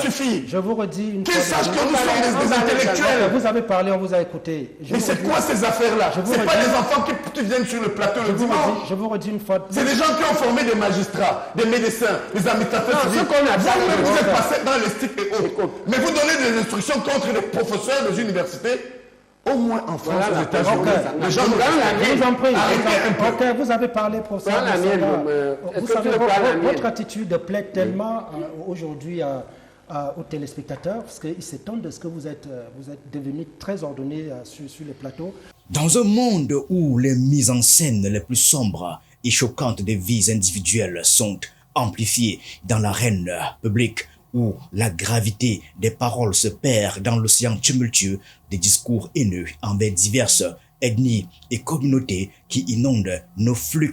suffit. Je vous redis une Qu'ils fois. sachent que nous sommes des intellectuels. Vous avez parlé, on vous a écouté. Mais c'est quoi ces affaires-là? C'est pas des enfants qui viennent sur le plateau le dimanche. Je vous redis une fois. C'est des gens qui ont formé des magistrats, des médecins, des administrateurs civils. Vous êtes passés dans les sticks et autres. Mais vous donnez des instructions contre les professeurs des universités. Au moins en France, aux États-Unis, les gens je vous en prie. Ok, vous avez parlé, professeur. Vous savez, votre attitude plaît tellement aujourd'hui aux téléspectateurs, parce qu'ils s'étonnent de ce que vous êtes devenu très ordonné sur les plateaux. Dans un monde où les mises en scène les plus sombres et choquantes des vies individuelles sont amplifiées dans l'arène publique, où la gravité des paroles se perd dans l'océan tumultueux des discours haineux envers diverses ethnies et communautés qui inondent nos flux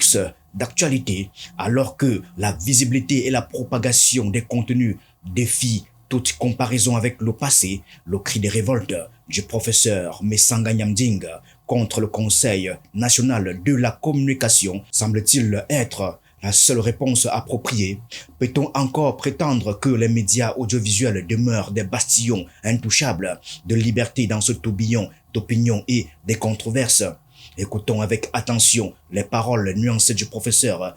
d'actualité, alors que la visibilité et la propagation des contenus défient toute comparaison avec le passé, le cri de révolte du professeur Mesanga Nyamding contre le Conseil national de la communication semble-t-il être la seule réponse appropriée. Peut-on encore prétendre que les médias audiovisuels demeurent des bastions intouchables de liberté dans ce tourbillon d'opinions et des controverses? Écoutons avec attention les paroles nuancées du professeur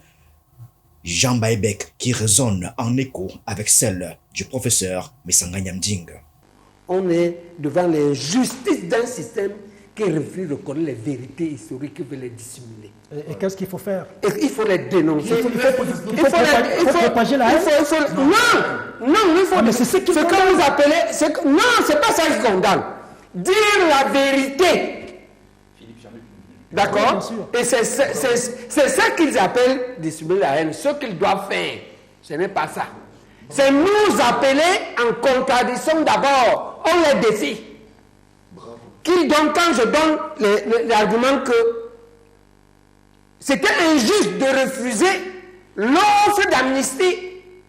Jean Baebek qui résonnent en écho avec celles du professeur Mesanga Nyamding. On est devant l'injustice d'un système qui refuse de connaître les vérités historiques, qui veut les dissimuler. Et qu'est-ce qu'il faut faire? Il faut les dénoncer. Il faut propager la haine. Mais c'est ce que vous appelez... Non, c'est pas ça qui condamne. Dire la vérité. D'accord? Et c'est ça qu'ils appellent dissimuler la haine. Ce qu'ils doivent faire, ce n'est pas ça. C'est nous appeler en contradiction d'abord. On les défie. Quand je donne l'argument que c'était injuste de refuser l'offre d'amnistie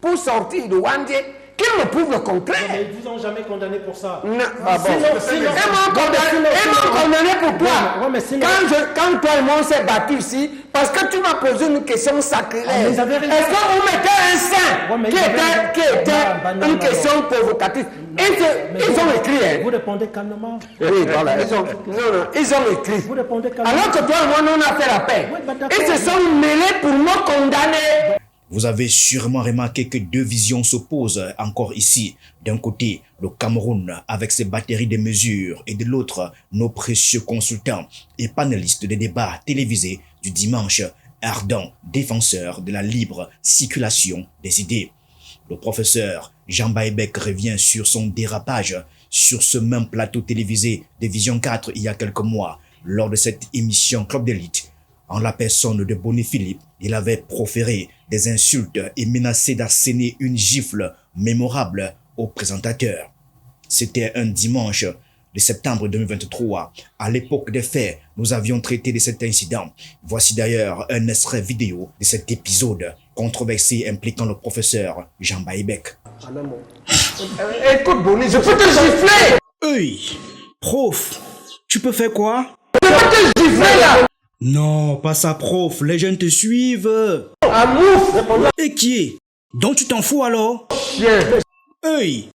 pour sortir de Wandé, qu'ils me prouvent le contraire. Mais ils vous ont jamais condamné pour ça. Non, ils m'ont condamné pour quoi? Quand toi et moi on s'est battus ici, parce que tu m'as posé une question sacrilège. Est-ce que vous mettez un sein qui était une question provocative? Ils ont écrit. Vous répondez calmement. Oui, voilà. Ils ont écrit. Vous répondez calmement. Alors que toi et moi, on a fait la paix. Ils se sont mêlés pour me condamner. Vous avez sûrement remarqué que deux visions s'opposent encore ici. D'un côté, le Cameroun avec ses batteries de mesures et de l'autre, nos précieux consultants et panélistes des débats télévisés du dimanche, ardents défenseurs de la libre circulation des idées. Le professeur Jean Baebek revient sur son dérapage sur ce même plateau télévisé de Vision 4 il y a quelques mois. Lors de cette émission Club d'élite, en la personne de Bonny Philippe, il avait proféré des insultes et menacé d'asséner une gifle mémorable au présentateur. C'était un dimanche de septembre 2023. À l'époque des faits, nous avions traité de cet incident. Voici d'ailleurs un extrait vidéo de cet épisode controversé impliquant le professeur Jean Baebek. Écoute Bonny, je peux te gifler. Hey, prof, tu peux faire quoi? Je peux te gifler là. Non, pas ça, prof. Les jeunes te suivent. Et qui est? Donc tu t'en fous alors? Chien. Hey,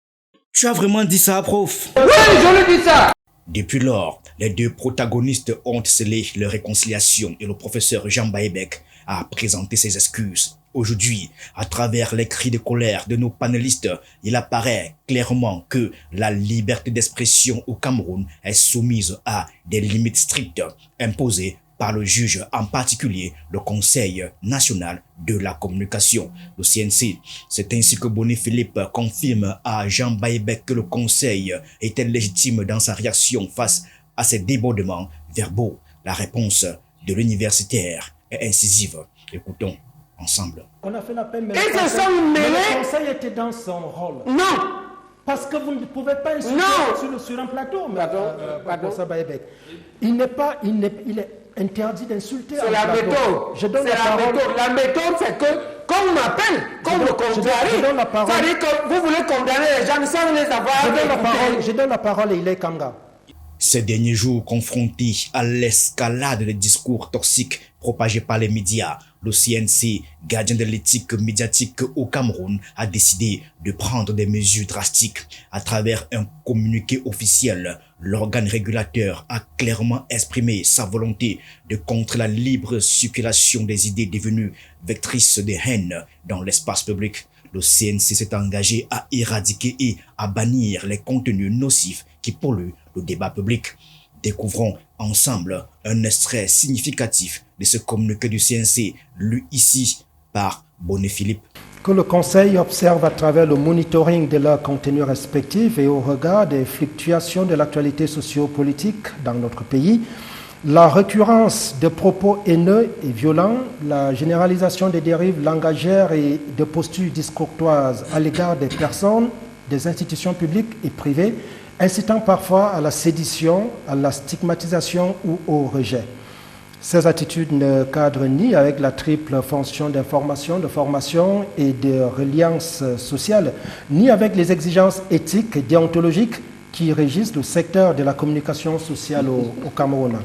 tu as vraiment dit ça, prof? Oui, je lui dis ça. Depuis lors, les deux protagonistes ont scellé leur réconciliation et le professeur Jean Baebek a présenté ses excuses. Aujourd'hui, à travers les cris de colère de nos panélistes, il apparaît clairement que la liberté d'expression au Cameroun est soumise à des limites strictes imposées par le juge, en particulier le Conseil national de la communication, le CNC. C'est ainsi que Bonny Philippe confirme à Jean Baebek que le Conseil était légitime dans sa réaction face à ces débordements verbaux. La réponse de l'universitaire est incisive. Écoutons ensemble. On a fait l'appel, mais le Conseil était dans son rôle. Non. Parce que vous ne pouvez pas insulter sur un plateau. Pardon. Il est interdit d'insulter. C'est la méthode. Je donne la parole. La méthode, c'est que, quand on m'appelle, comme le contraire, c'est-à-dire que vous voulez condamner les gens sans les avoir. Je donne la parole et il est Kanga. Ces derniers jours, confrontés à l'escalade des discours toxiques propagés par les médias, le CNC, gardien de l'éthique médiatique au Cameroun, a décidé de prendre des mesures drastiques. À travers un communiqué officiel, l'organe régulateur a clairement exprimé sa volonté de contrer la libre circulation des idées devenues vectrices de haine dans l'espace public. Le CNC s'est engagé à éradiquer et à bannir les contenus nocifs qui polluent le débat public. Découvrons ensemble un extrait significatif de ce communiqué du CNC, lu ici par Bonnet Philippe. Que le Conseil observe à travers le monitoring de leurs contenus respectifs et au regard des fluctuations de l'actualité socio-politique dans notre pays, la récurrence de propos haineux et violents, la généralisation des dérives langagières et de postures discourtoises à l'égard des personnes, des institutions publiques et privées, incitant parfois à la sédition, à la stigmatisation ou au rejet. Ces attitudes ne cadrent ni avec la triple fonction d'information, de formation et de reliance sociale, ni avec les exigences éthiques et déontologiques qui régissent le secteur de la communication sociale au Cameroun.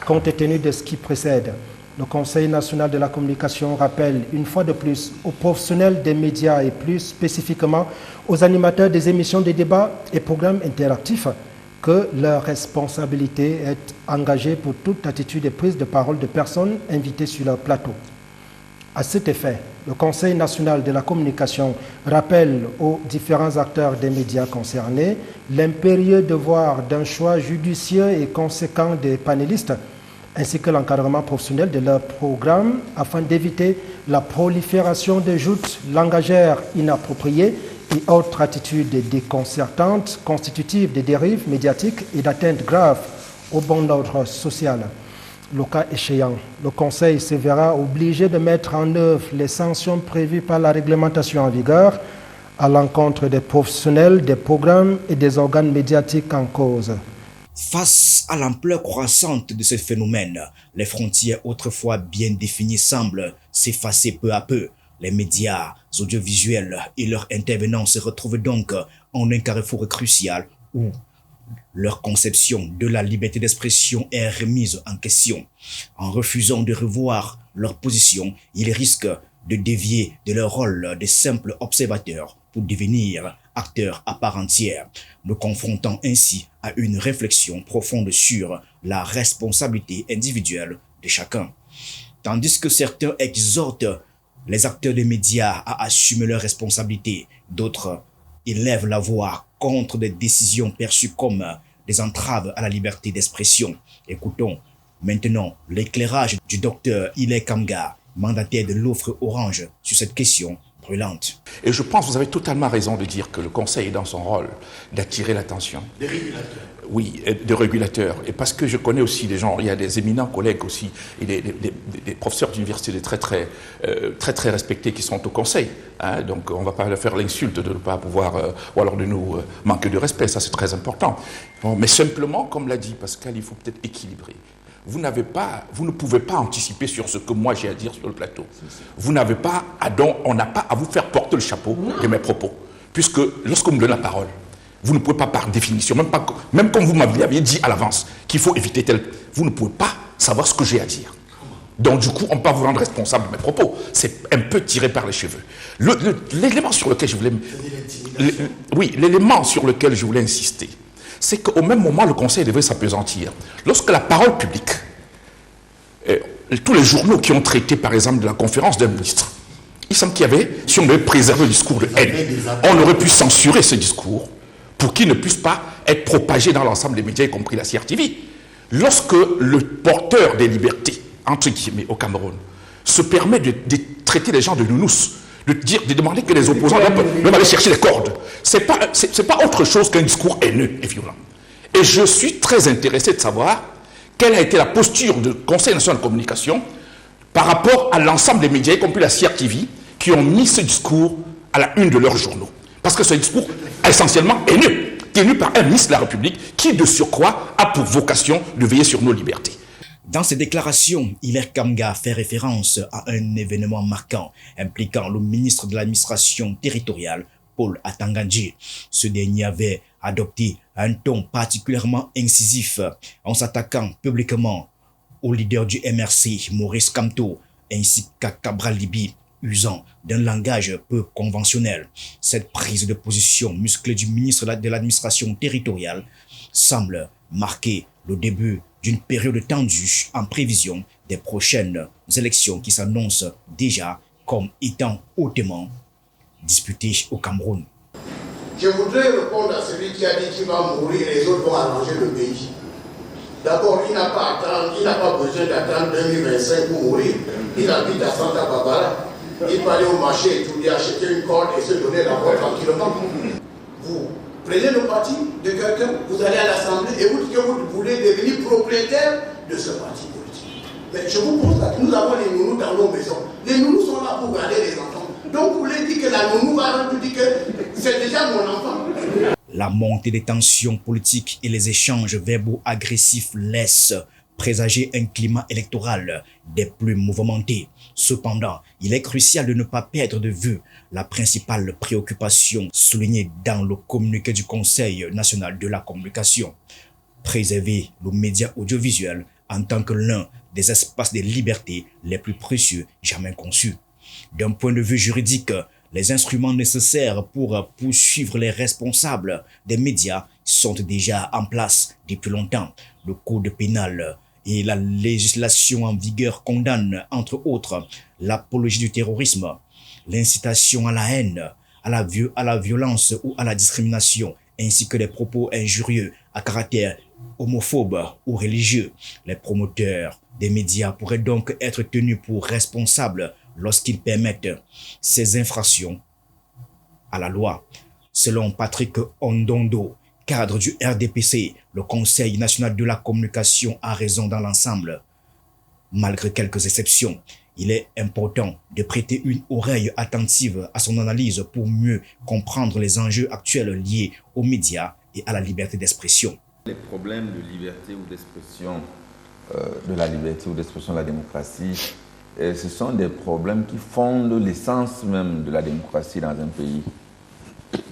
Compte tenu de ce qui précède, le Conseil national de la communication rappelle une fois de plus aux professionnels des médias et plus spécifiquement aux animateurs des émissions de débats et programmes interactifs que leur responsabilité est engagée pour toute attitude et prise de parole de personnes invitées sur leur plateau. À cet effet, le Conseil national de la communication rappelle aux différents acteurs des médias concernés l'impérieux devoir d'un choix judicieux et conséquent des panélistes, ainsi que l'encadrement professionnel de leur programme afin d'éviter la prolifération de joutes langagières inappropriées et autres attitudes déconcertantes constitutives de dérives médiatiques et d'atteintes graves au bon ordre social. Le cas échéant, le Conseil se verra obligé de mettre en œuvre les sanctions prévues par la réglementation en vigueur à l'encontre des professionnels, des programmes et des organes médiatiques en cause. Face à l'ampleur croissante de ce phénomène, les frontières autrefois bien définies semblent s'effacer peu à peu. Les médias audiovisuels et leurs intervenants se retrouvent donc en un carrefour crucial où leur conception de la liberté d'expression est remise en question. En refusant de revoir leur position, ils risquent de dévier de leur rôle de simples observateurs pour devenir acteurs à part entière, nous confrontant ainsi à une réflexion profonde sur la responsabilité individuelle de chacun. Tandis que certains exhortent les acteurs des médias à assumer leurs responsabilités, d'autres élèvent la voix contre des décisions perçues comme des entraves à la liberté d'expression. Écoutons maintenant l'éclairage du docteur Ile Kamga, mandataire de l'offre Orange, sur cette question brûlante. Et je pense que vous avez totalement raison de dire que le Conseil est dans son rôle d'attirer l'attention. Des régulateurs. Oui, de régulateurs. Et parce que je connais aussi des gens, il y a des éminents collègues aussi, et des professeurs d'université très respectés qui sont au Conseil. Hein, donc on ne va pas leur faire l'insulte de ne pas pouvoir, ou alors de nous manquer de respect, ça c'est très important. Bon, mais simplement, comme l'a dit Pascal, il faut peut-être équilibrer. Vous ne pouvez pas anticiper sur ce que moi j'ai à dire sur le plateau. On n'a pas à vous faire porter le chapeau de mes propos. Puisque lorsque vous me donnez la parole, vous ne pouvez pas par définition, même comme vous m'aviez dit à l'avance qu'il faut éviter vous ne pouvez pas savoir ce que j'ai à dire. Donc du coup, on ne peut pas vous rendre responsable de mes propos. C'est un peu tiré par les cheveux. L'élément sur lequel je voulais... l'élément sur lequel je voulais insister, c'est qu'au même moment, le Conseil devait s'appesantir. Lorsque la parole publique, tous les journaux qui ont traité, par exemple, de la conférence d'un ministre, il semble qu'il y avait, si on devait préserver le discours de haine, on aurait pu censurer ce discours pour qu'il ne puisse pas être propagé dans l'ensemble des médias, y compris la CRTV. Lorsque le porteur des libertés, entre guillemets, au Cameroun, se permet de traiter les gens de nounous, de demander que les opposants doivent aller chercher les cordes. C'est pas autre chose qu'un discours haineux et violent. Et je suis très intéressé de savoir quelle a été la posture du Conseil national de communication par rapport à l'ensemble des médias, y compris la CRTV, qui ont mis ce discours à la une de leurs journaux. Parce que ce discours essentiellement haineux, tenu par un ministre de la République qui, de surcroît, a pour vocation de veiller sur nos libertés. Dans ses déclarations, Ile Kamga fait référence à un événement marquant impliquant le ministre de l'administration territoriale, Paul Atangandji. Ce dernier avait adopté un ton particulièrement incisif en s'attaquant publiquement au leader du MRC, Maurice Kamto, ainsi qu'à Cabral Libye, usant d'un langage peu conventionnel. Cette prise de position musclée du ministre de l'administration territoriale semble marquer le début d'une période tendue en prévision des prochaines élections qui s'annoncent déjà comme étant hautement disputées au Cameroun. Je voudrais répondre à celui qui a dit qu'il va mourir et les autres vont arranger le pays. D'abord, il n'a pas besoin d'attendre 2025 pour mourir. Il habite à Santa Barbara. Il peut aller au marché et tout, acheter une corde et se donner la voix tranquillement. Vous prenez le parti de quelqu'un, vous allez à l'Assemblée et vous dites que vous voulez devenir propriétaire de ce parti politique. Mais je vous pose là, nous avons les nounous dans nos maisons. Les nounous sont là pour garder les enfants. Donc vous voulez dire que la nounou va nous dire que c'est déjà mon enfant. La montée des tensions politiques et les échanges verbaux agressifs laissent présager un climat électoral des plus mouvementés. Cependant, il est crucial de ne pas perdre de vue la principale préoccupation soulignée dans le communiqué du Conseil national de la communication. Préserver le média audiovisuel en tant que l'un des espaces de liberté les plus précieux jamais conçus. D'un point de vue juridique, les instruments nécessaires pour poursuivre les responsables des médias sont déjà en place depuis longtemps. Le code pénal et la législation en vigueur condamnent, entre autres, l'apologie du terrorisme, l'incitation à la haine, à la violence ou à la discrimination, ainsi que les propos injurieux à caractère homophobe ou religieux. Les promoteurs des médias pourraient donc être tenus pour responsables lorsqu'ils permettent ces infractions à la loi. Selon Patrick Ondondo, cadre du RDPC, le Conseil national de la communication a raison dans l'ensemble. Malgré quelques exceptions, il est important de prêter une oreille attentive à son analyse pour mieux comprendre les enjeux actuels liés aux médias et à la liberté d'expression. Les problèmes de liberté ou d'expression, de la liberté ou d'expression de la démocratie, ce sont des problèmes qui fondent l'essence même de la démocratie dans un pays.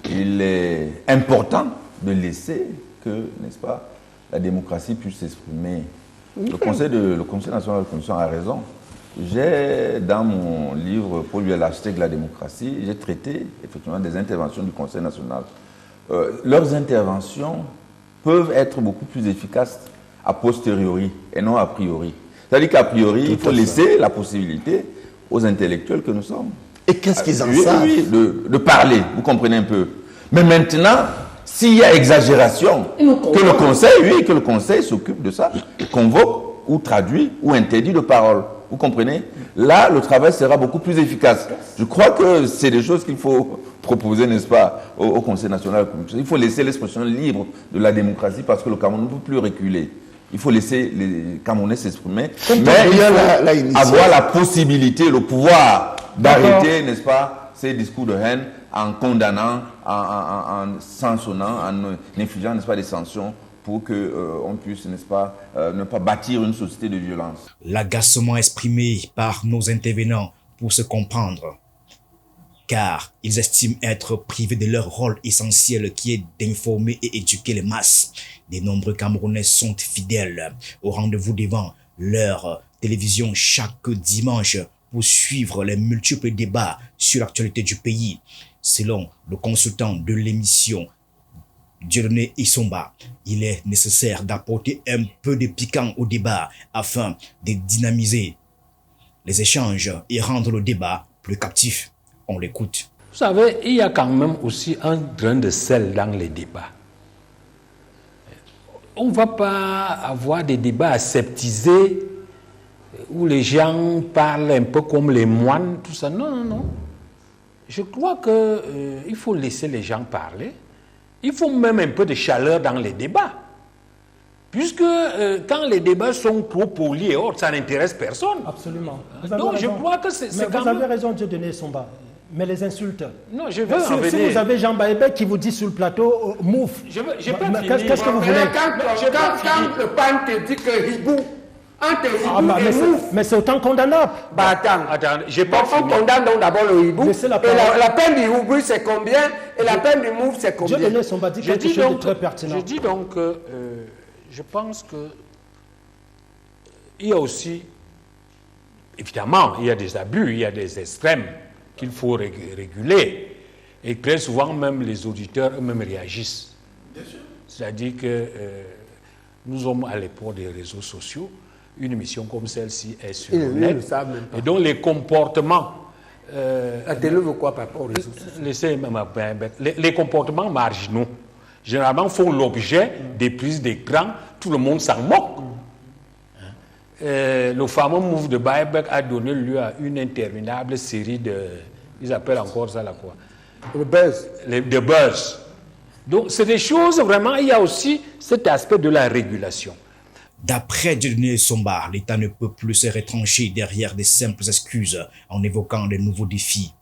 Il est important de laisser que, n'est-ce pas, la démocratie puisse s'exprimer. Le Conseil national de la communication a raison. J'ai, dans mon livre « Paul Biya, l'architecte de la démocratie », j'ai traité effectivement des interventions du Conseil national. Leurs interventions peuvent être beaucoup plus efficaces a posteriori et non a priori. C'est-à-dire qu'à priori, il faut laisser la possibilité aux intellectuels que nous sommes. Et qu'est-ce qu'ils en savent? Oui, de parler, vous comprenez un peu. Mais maintenant, s'il y a exagération, que le Conseil s'occupe de ça, convoque ou traduit ou interdit de parole. Vous comprenez? Là, le travail sera beaucoup plus efficace. Je crois que c'est des choses qu'il faut proposer, n'est-ce pas, au Conseil national de la communication. Il faut laisser l'expression libre de la démocratie parce que le Cameroun ne peut plus reculer. Il faut laisser les Camerounais s'exprimer, mais il faut avoir la possibilité, le pouvoir d'arrêter, n'est-ce pas, ces discours de haine en condamnant, en sanctionnant, en infligeant, n'est-ce pas, des sanctions pour qu'on puisse, n'est-ce pas, ne pas bâtir une société de violence. L'agacement exprimé par nos intervenants pour se comprendre, car ils estiment être privés de leur rôle essentiel qui est d'informer et éduquer les masses. De nombreux Camerounais sont fidèles au rendez-vous devant leur télévision chaque dimanche pour suivre les multiples débats sur l'actualité du pays. Selon le consultant de l'émission Dieudonné Isomba, il est nécessaire d'apporter un peu de piquant au débat afin de dynamiser les échanges et rendre le débat plus captif. On l'écoute. Vous savez, il y a quand même aussi un grain de sel dans les débats. On ne va pas avoir des débats aseptisés où les gens parlent un peu comme les moines, tout ça. Non, non, non. Je crois qu'il faut laisser les gens parler. Il faut même un peu de chaleur dans les débats. Puisque quand les débats sont trop polis et autres, ça n'intéresse personne. Absolument. Donc je crois que c'est quand même... Vous avez raison, Dieudonné Isomba. Mais les insultes. Non, je veux en venir. Si vous avez Jean Baébé qui vous dit sur le plateau, mouf. Qu'est-ce que vous voulez? Quand le pan te dit que Hibou Mais c'est autant condamnable. Attends, j'ai pas on condamne donc d'abord le hibou. La peine du hibou c'est combien et la peine du mouf c'est combien? Je dis donc très pertinent. Je dis donc que je pense que il y a aussi, évidemment, il y a des abus, il y a des extrêmes qu'il faut réguler. Et très souvent, même les auditeurs eux-mêmes réagissent. C'est-à-dire que nous sommes à l'époque des réseaux sociaux. Une émission comme celle-ci est sur le net. Et donc les comportements... la télé veut quoi par rapport aux réseaux sociaux? Les comportements marginaux, généralement, font l'objet des prises d'écran. Tout le monde s'en moque. Le fameux move de Baebek a donné lieu à une interminable série de... Ils appellent encore ça la quoi? Le buzz. De buzz. Donc, c'est des choses vraiment... Il y a aussi cet aspect de la régulation. D'après Dieudonné Somba, l'État ne peut plus se retrancher derrière des simples excuses en évoquant de nouveaux défis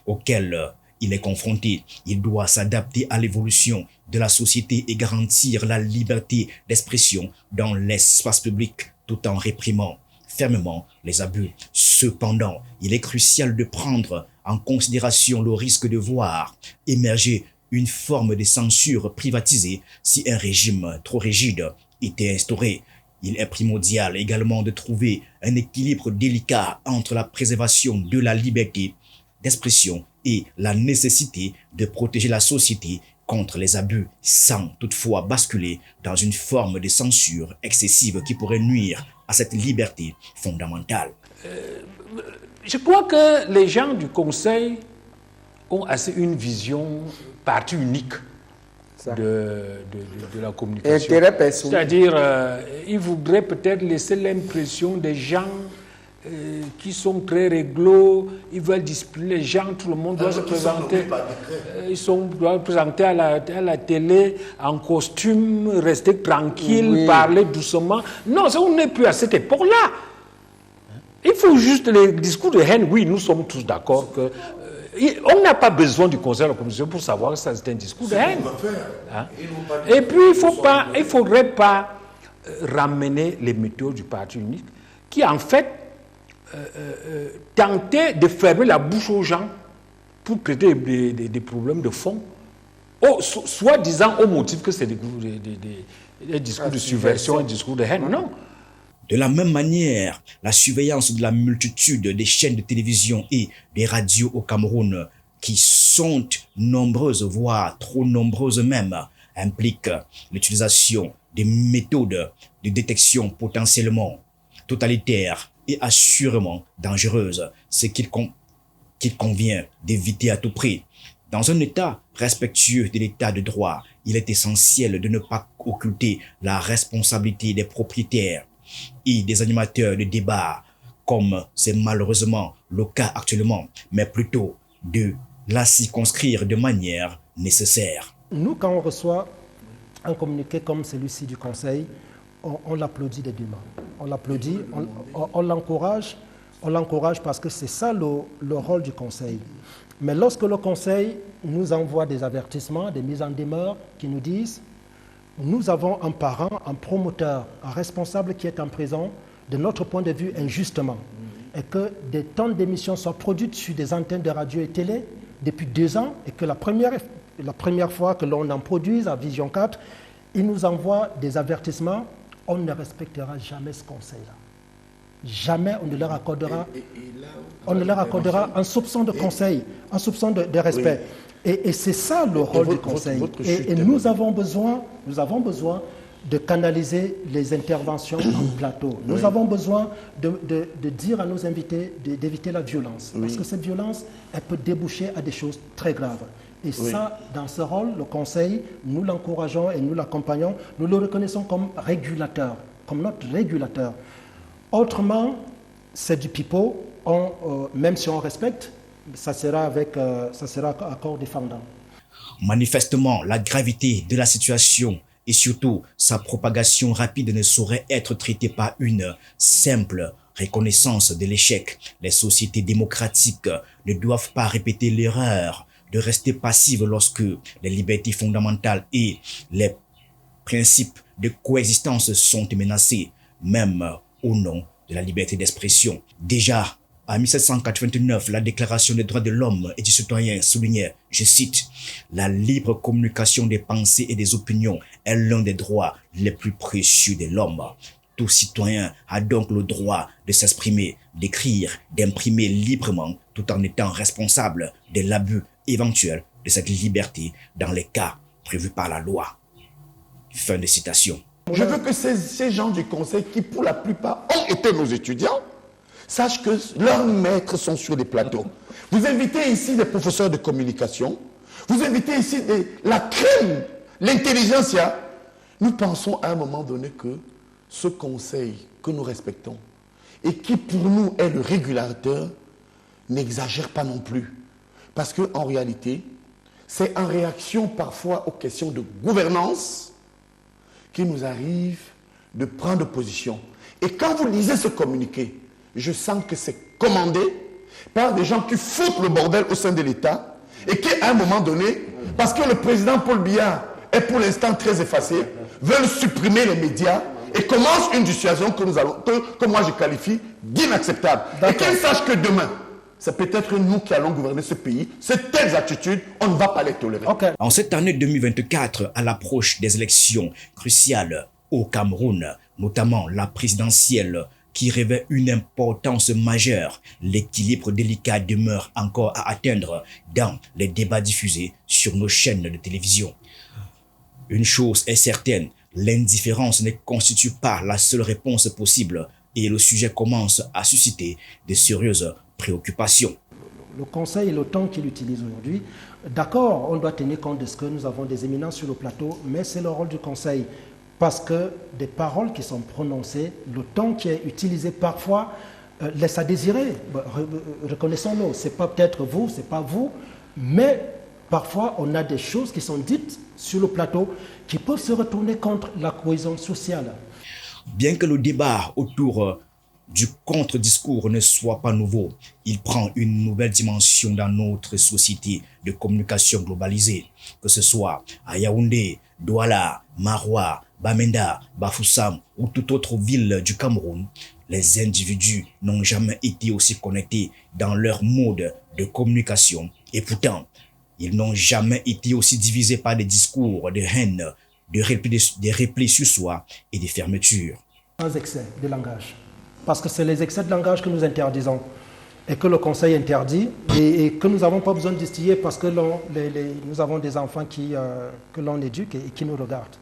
auxquels il est confronté. Il doit s'adapter à l'évolution de la société et garantir la liberté d'expression dans l'espace public tout en réprimant fermement les abus. Cependant, il est crucial de prendre en considération le risque de voir émerger une forme de censure privatisée si un régime trop rigide était instauré. Il est primordial également de trouver un équilibre délicat entre la préservation de la liberté d'expression et la nécessité de protéger la société contre les abus sans toutefois basculer dans une forme de censure excessive qui pourrait nuire à cette liberté fondamentale. Je crois que les gens du Conseil ont assez une vision partie unique de la communication. C'est-à-dire, ils voudraient peut-être laisser l'impression des gens qui sont très réglo, ils veulent discipliner les gens, tout le monde doit se présenter. Doivent présenter à la télé en costume, rester tranquille, parler doucement. Non, on n'est plus à cette époque-là. Il faut juste les discours de haine. Oui, nous sommes tous d'accord que on n'a pas besoin du Conseil de la Commission pour savoir que ça c'est un discours de haine. Hein? Et puis il ne faudrait pas ramener les méthodes du parti unique qui en fait tentaient de fermer la bouche aux gens pour traiter des problèmes de fond, soit disant au motif que c'est des discours de subversion, un discours de haine. Non. De la même manière, la surveillance de la multitude des chaînes de télévision et des radios au Cameroun, qui sont nombreuses, voire trop nombreuses même, implique l'utilisation des méthodes de détection potentiellement totalitaires et assurément dangereuses, ce qu'il convient d'éviter à tout prix. Dans un État respectueux de l'état de droit, il est essentiel de ne pas occulter la responsabilité des propriétaires et des animateurs de débat, comme c'est malheureusement le cas actuellement, mais plutôt de la circonscrire de manière nécessaire. Nous, quand on reçoit un communiqué comme celui-ci du Conseil, on l'applaudit des deux mains. On l'applaudit, on l'encourage parce que c'est ça le rôle du Conseil. Mais lorsque le Conseil nous envoie des avertissements, des mises en demeure qui nous disent nous avons un parent, un promoteur, un responsable qui est en prison, de notre point de vue injustement, et que des tonnes d'émissions soient produites sur des antennes de radio et télé depuis 2 ans, et que la première fois que l'on en produise à Vision 4, ils nous envoient des avertissements, on ne respectera jamais ce conseil-là. Jamais on ne leur accordera un soupçon de conseil, un soupçon de respect. Oui. Et c'est ça le rôle du Conseil. Et nous avons besoin de canaliser les interventions en plateau. Nous avons besoin de dire à nos invités d'éviter la violence. Parce que cette violence, elle peut déboucher à des choses très graves. Et ça, dans ce rôle, le Conseil, nous l'encourageons et nous l'accompagnons. Nous le reconnaissons comme régulateur, comme notre régulateur. Autrement, c'est du pipeau. Même si on respecte, ça sera à corps défendant. Manifestement, la gravité de la situation et surtout sa propagation rapide ne saurait être traitée par une simple reconnaissance de l'échec. Les sociétés démocratiques ne doivent pas répéter l'erreur de rester passives lorsque les libertés fondamentales et les principes de coexistence sont menacés, même au nom de la liberté d'expression. Déjà, en 1789, la Déclaration des droits de l'homme et du citoyen soulignait, je cite, « La libre communication des pensées et des opinions est l'un des droits les plus précieux de l'homme. Tout citoyen a donc le droit de s'exprimer, d'écrire, d'imprimer librement, tout en étant responsable de l'abus éventuel de cette liberté dans les cas prévus par la loi. » Fin de citation. Je veux que ces gens du conseil, qui pour la plupart ont été nos étudiants, sachent que leurs maîtres sont sur les plateaux. Vous invitez ici des professeurs de communication, vous invitez ici la crème, l'intelligentsia. Nous pensons à un moment donné que ce conseil que nous respectons et qui pour nous est le régulateur n'exagère pas non plus. Parce qu'en réalité, c'est en réaction parfois aux questions de gouvernance qu'il nous arrive de prendre position. Et quand vous lisez ce communiqué, je sens que c'est commandé par des gens qui foutent le bordel au sein de l'État et qui, à un moment donné, parce que le président Paul Biya est pour l'instant très effacé, veulent supprimer les médias et commence une dissuasion que moi je qualifie d'inacceptable. Et qu'ils sachent que demain, c'est peut-être nous qui allons gouverner ce pays. Ces telles attitudes, on ne va pas les tolérer. Okay. En cette année 2024, à l'approche des élections cruciales au Cameroun, notamment la présidentielle qui revêt une importance majeure, l'équilibre délicat demeure encore à atteindre dans les débats diffusés sur nos chaînes de télévision. Une chose est certaine, l'indifférence ne constitue pas la seule réponse possible et le sujet commence à susciter de sérieuses préoccupations. Le Conseil et le temps qu'il utilise aujourd'hui, d'accord, on doit tenir compte de ce que nous avons des éminences sur le plateau, mais c'est le rôle du Conseil. Parce que des paroles qui sont prononcées, le temps qui est utilisé parfois laisse à désirer. Reconnaissons-le, ce n'est pas peut-être vous, ce n'est pas vous, mais parfois on a des choses qui sont dites sur le plateau qui peuvent se retourner contre la cohésion sociale. Bien que le débat autour du contre-discours ne soit pas nouveau, il prend une nouvelle dimension dans notre société de communication globalisée, que ce soit à Yaoundé, Douala, Maroua, Bamenda, Bafoussam ou toute autre ville du Cameroun. Les individus n'ont jamais été aussi connectés dans leur mode de communication et pourtant, ils n'ont jamais été aussi divisés par des discours de haine, des replis sur soi et des fermetures. Sans excès de langage. Parce que c'est les excès de langage que nous interdisons et que le Conseil interdit et que nous n'avons pas besoin de distiller parce que nous avons des enfants que l'on éduque et qui nous regardent.